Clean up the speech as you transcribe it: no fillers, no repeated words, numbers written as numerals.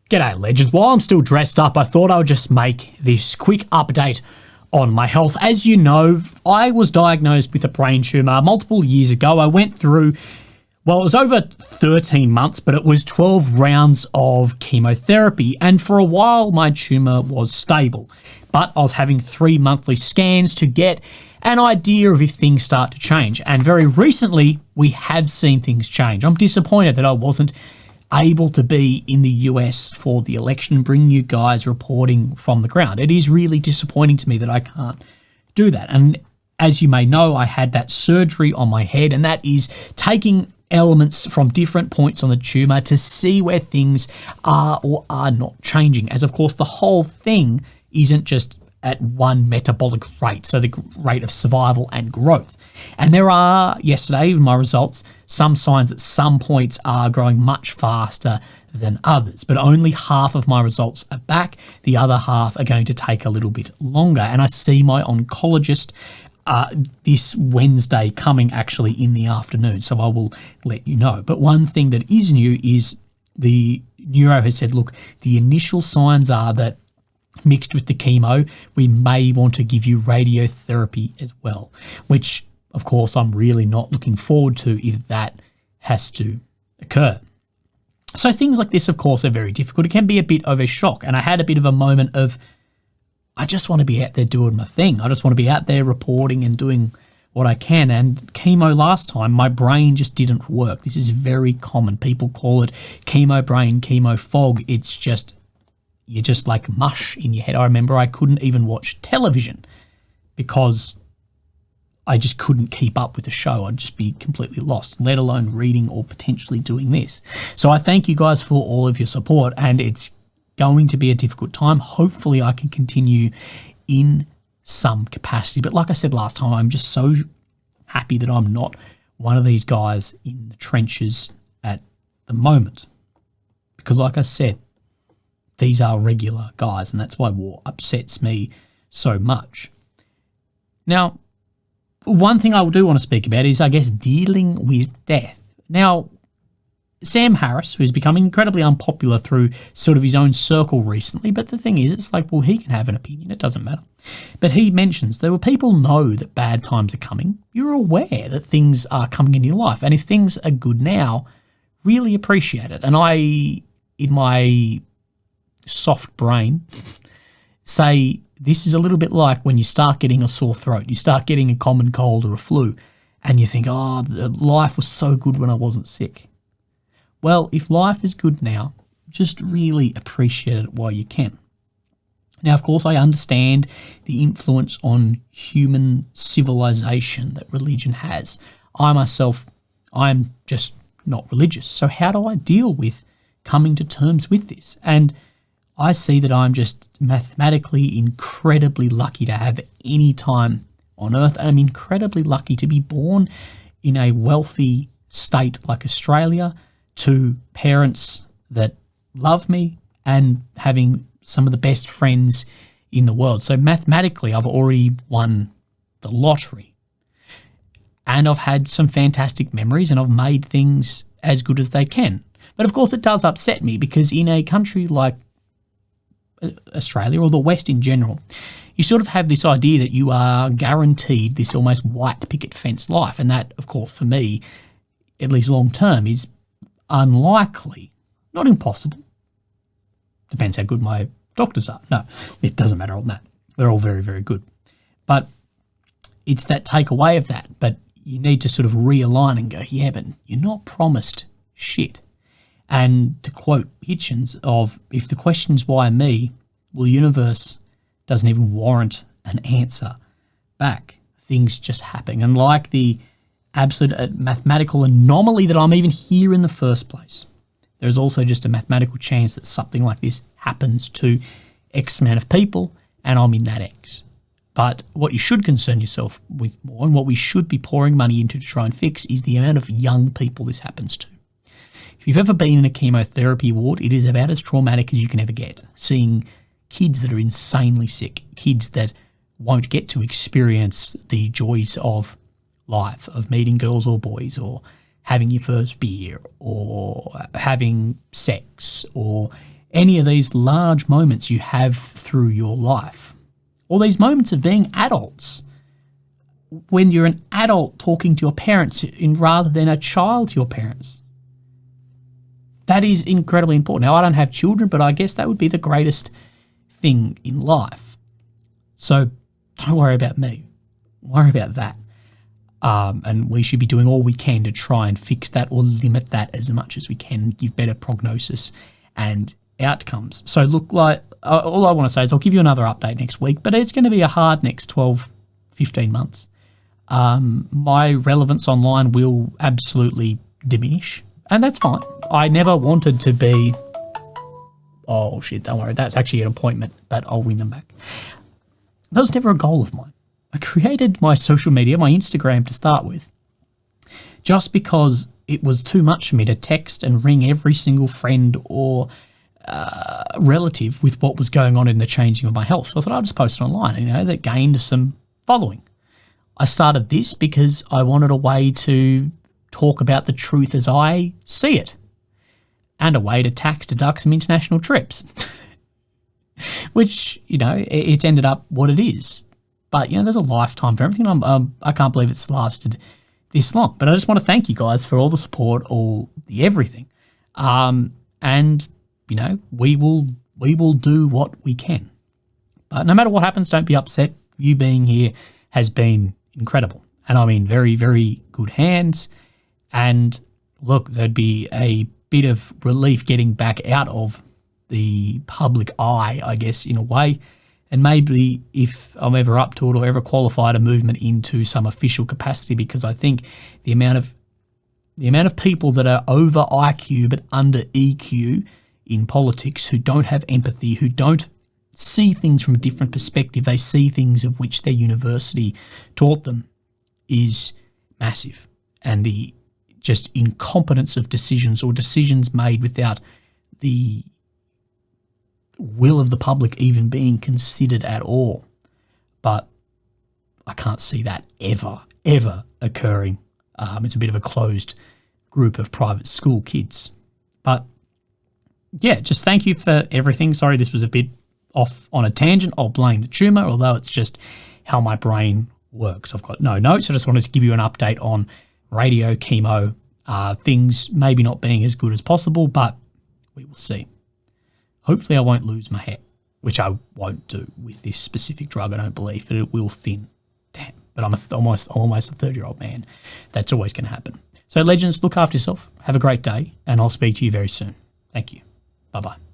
G'day legends, while I'm still dressed up, I thought I would just make this quick update on my health. As you know, I was diagnosed with a brain tumour multiple years ago. I went through, well, it was over 13 months, but it was 12 rounds of chemotherapy. And for a while, my tumour was stable. But I was having 3 monthly scans to get an idea of if things start to change. And very recently, we have seen things change. I'm disappointed that I wasn't able to be in the US for the election and bring you guys reporting from the ground. It is really disappointing to me that I can't do that. And as you may know, I had that surgery on my head, and that is taking elements from different points on the tumour to see where things are or are not changing. As of course, the whole thing isn't just at one metabolic rate, so the rate of survival and growth. And there are, yesterday, in my results, some signs that some points are growing much faster than others, but only half of my results are back. The other half are going to take a little bit longer. And I see my oncologist this Wednesday coming actually in the afternoon, so I will let you know. But one thing that is new is the neuro has said, look, the initial signs are that mixed with the chemo, we may want to give you radiotherapy as well, which of course I'm really not looking forward to if that has to occur. So things like this, of course, are very difficult. It can be a bit of a shock. And I had a bit of a moment of, I just want to be out there doing my thing. I just want to be out there reporting and doing what I can. And chemo last time, my brain just didn't work. This is very common. People call it chemo brain, chemo fog. It's just, you're just like mush in your head. I remember I couldn't even watch television because I just couldn't keep up with the show. I'd just be completely lost, let alone reading or potentially doing this. So I thank you guys for all of your support, and it's going to be a difficult time. Hopefully I can continue in some capacity. But like I said last time, I'm just so happy that I'm not one of these guys in the trenches at the moment. Because like I said, these are regular guys, and that's why war upsets me so much. Now, one thing I do want to speak about is, I guess, dealing with death. Now, Sam Harris, who's becoming incredibly unpopular through sort of his own circle recently, but the thing is, it's like, well, he can have an opinion, it doesn't matter. But he mentions that when people know that bad times are coming, you're aware that things are coming in your life. And if things are good now, really appreciate it. And I, in my soft brain, say this is a little bit like when you start getting a sore throat, you start getting a common cold or a flu, and you think, oh, life was so good when I wasn't sick. Well, if life is good now, just really appreciate it while you can. Now, of course, I understand the influence on human civilization that religion has. I myself, I'm just not religious. So how do I deal with coming to terms with this? And I see that I'm just mathematically incredibly lucky to have any time on earth. And I'm incredibly lucky to be born in a wealthy state like Australia, to parents that love me and having some of the best friends in the world. So mathematically, I've already won the lottery. And I've had some fantastic memories, and I've made things as good as they can. But of course, it does upset me because in a country like Australia, or the West in general, you sort of have this idea that you are guaranteed this almost white picket fence life. And that, of course, for me, at least long term, is unlikely, not impossible. Depends how good my doctors are. No, it doesn't matter on that. They're all very, very good. But it's that takeaway of that. But you need to sort of realign and go, yeah, but you're not promised shit. And to quote Hitchens of, if the question's why me, well, the universe doesn't even warrant an answer back. Things just happen. And like the absolute mathematical anomaly that I'm even here in the first place, there's also just a mathematical chance that something like this happens to X amount of people, and I'm in that X. But what you should concern yourself with more, and what we should be pouring money into to try and fix, is the amount of young people this happens to. If you've ever been in a chemotherapy ward, it is about as traumatic as you can ever get. Seeing kids that are insanely sick, kids that won't get to experience the joys of life, of meeting girls or boys, or having your first beer, or having sex, or any of these large moments you have through your life, or these moments of being adults, when you're an adult talking to your parents rather than a child to your parents. That is incredibly important. Now, I don't have children, but I guess that would be the greatest thing in life. So don't worry about me. Worry about that. And we should be doing all we can to try and fix that or limit that as much as we can, give better prognosis and outcomes. So look, like all I want to say is I'll give you another update next week, but it's going to be a hard next 12, 15 months. My relevance online will absolutely diminish, and that's fine. I never wanted to be, oh shit, don't worry, that's actually an appointment, but I'll win them back. That was never a goal of mine. I created my social media, my Instagram to start with, just because it was too much for me to text and ring every single friend or relative with what was going on in the changing of my health. So I thought I'd just post it online, that gained some following. I started this because I wanted a way to talk about the truth as I see it, and a way to tax deduct some international trips, which, it's ended up what it is. But, there's a lifetime to everything. I can't believe it's lasted this long. But I just want to thank you guys for all the support, all the everything. And, we will do what we can. But no matter what happens, don't be upset. You being here has been incredible. And I'm in very, very good hands. And look, there'd be a bit of relief getting back out of the public eye, I guess, in a way. And maybe if I'm ever up to it or ever qualified a movement into some official capacity, because I think the amount of people that are over IQ but under EQ in politics, who don't have empathy, who don't see things from a different perspective, they see things of which their university taught them, is massive. And the just incompetence of decisions, or decisions made without the will of the public even being considered at all. But I can't see that ever occurring. It's a bit of a closed group of private school kids. But yeah, just thank you for everything. Sorry, this was a bit off on a tangent. I'll blame the tumour, although it's just how my brain works. I've got no notes. I just wanted to give you an update on radio, chemo, things maybe not being as good as possible, but we will see. Hopefully I won't lose my hair, which I won't do with this specific drug, I don't believe, but it will thin. Damn, but I'm almost a 30-year-old man. That's always going to happen. So legends, look after yourself. Have a great day, and I'll speak to you very soon. Thank you. Bye-bye.